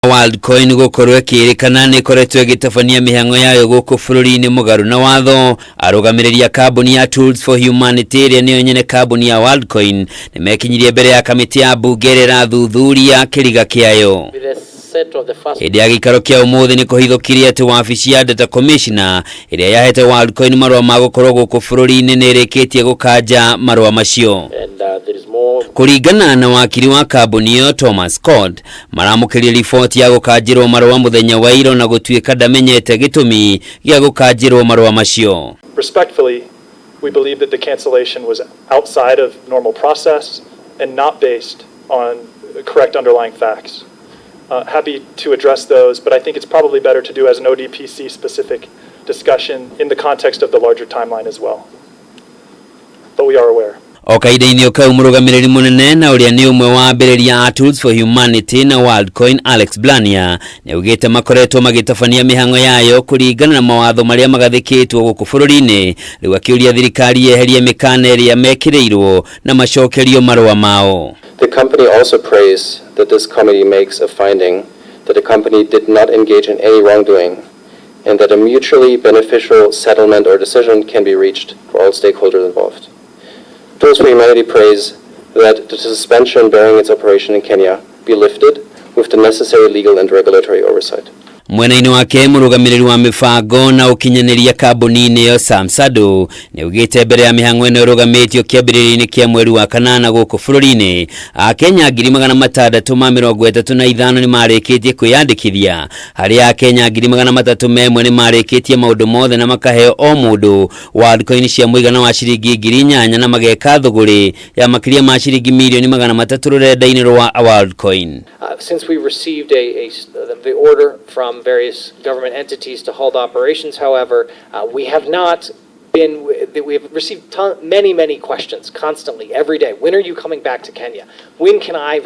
WorldCoin gukorwo ikirikana ni ikoretwo igitabania mihang'o yayo guku bururi-ini mugaru na watho. Arugamiriri a kambuni ya Tools for Humanity iria niyo nyene kambuni ya WorldCoin nimekinyirie mbere ya kamiti ya bunge ira irathuthuria kiriga kiayo. Hĩndĩ ya gĩikaro kĩa ũmũthĩ nĩ kũhithũkirie atĩ wabici ya Data Commissioner ĩrĩa yahete WorldCoin marũa ma gũkorwo gũkũ bũrũri-inĩ nĩ ĩrĩkĩtie gũkanja marũa macio. Kũringana na wakiri wa kambuni ĩyo Thomas Scott, maramũkĩria riboti ya gũkanjĩrwo marũa mũthenya wa ira na gũtuĩka ndamenyete gĩtũmi gĩa gũkanjĩrwo marũa macio. Respectfully, we believe that the cancellation was outside of normal process and not based on correct underlying facts. Happy to address those, but I think it's probably better to do as an ODPC specific discussion in the context of the larger timeline as well. But we are aware. OKAHINDA-INI kau MURUGAMIRIRI MUNENE na uria ni umwe wa ambĩrĩria a Tools for Humanity na WorldCoin Alex Blania ni ugite makoretwo magitabania mihang'o yayo kuringana na mawatho maria magathikitwo guku bũrũri-inĩ. Riu akiuria thirikari yeherie mikana iria mekireirwo na macokerio marũa mao. The company also prays that this committee makes a finding that the company did not engage in any wrongdoing and that a mutually beneficial settlement or decision can be reached for all stakeholders involved. Tools for Humanity prays that the suspension bearing its operation in Kenya be lifted with the necessary legal and regulatory oversight. Mwena-ini wake murugamiriri wa mibango na ukinyaniria kambuni-ini yo Sam Sado ni ugite mbere ya mihang'o ino irugamitio kiambĩrĩrio-inĩ kia mweri wa kanana guku bũrũri-inĩ. Akenya 635 ni marĩkĩtie kwĩyandĩkithia, harĩa Akenya 301 ni marĩkĩtie maũndũ mothe na makaheo o mũndũ WorldCoin cia mũigana wa ciringi 8,000 na mageka thũgũrĩ ya makĩria ma ciringi milioni 300 rũrenda-inĩ rwa WorldCoin. Since we received the order from various government entities to halt operations, however, we have received many questions constantly every day. When are you coming back to Kenya? When can I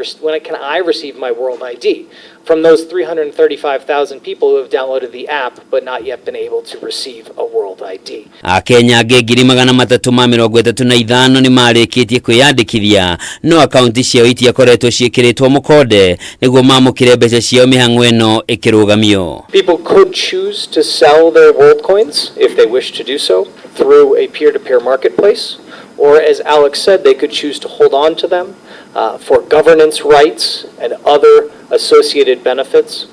receive my World ID? From those 335,000 people who have downloaded the app but not yet been able to receive a World ID. Akenya 335 ni marĩkĩtie kwĩyandĩkithia, no akaunti ciao itiakoretwo ciĩkĩrĩtwo mũkonde nĩguo mamũkĩre mbeca ciao mĩhang'o ĩno ĩkĩrũgamio. People could choose to sell their WorldCoins if they wish to do so through a peer-to-peer marketplace, or as Alex said, they could choose to hold on to them for governance rights and other associated benefits.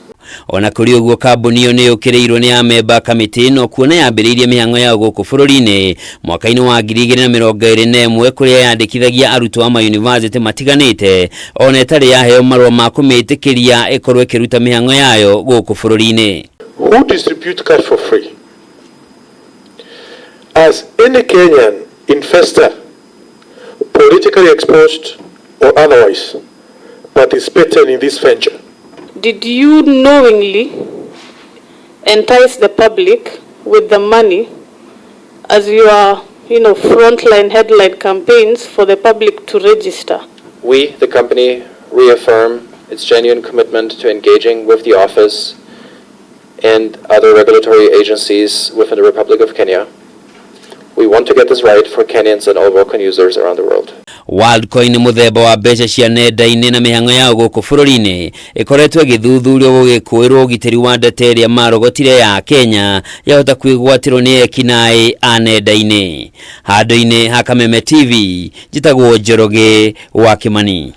Ona kuri uguo kambuni yo ni ukireirwo ni amemba kamiti no kuona yambĩrĩirie mihang'o yao guku bũrũri-inĩ mwaka-inĩ wa 2021 kuria yandĩkithagia arutwo a mayunivasĩtĩ matiganĩte, ona ĩtarĩ yaheo marũa ma kũmĩtĩkĩria ĩkorwo ĩkĩruta mihang'o yayo guku bũrũri-inĩ. Who distribute cash for free? As any Kenyan investor, politically exposed or otherwise, participated in this venture, did you knowingly entice the public with the money as your, frontline headline campaigns for the public to register? We, the company, reaffirm its genuine commitment to engaging with the office and other regulatory agencies within the Republic of Kenya. We want to get this right for Kenyans and all WorldCoin users around the world. WorldCoin muthemba wa mbeca cia nenda-inĩ na mihang'o yao guku bũrũri-inĩ ĩkoretwo ĩgĩthuthurio gũgĩkũĩrwo ũgitĩri wa data ĩrĩa marogotire ya Kenya yahota kwĩgwatĩrwo nĩ ekinaĩ a nenda-inĩ. Handũ-inĩ ha Kameme TV, njĩtagwo Njoroge wa Kimani.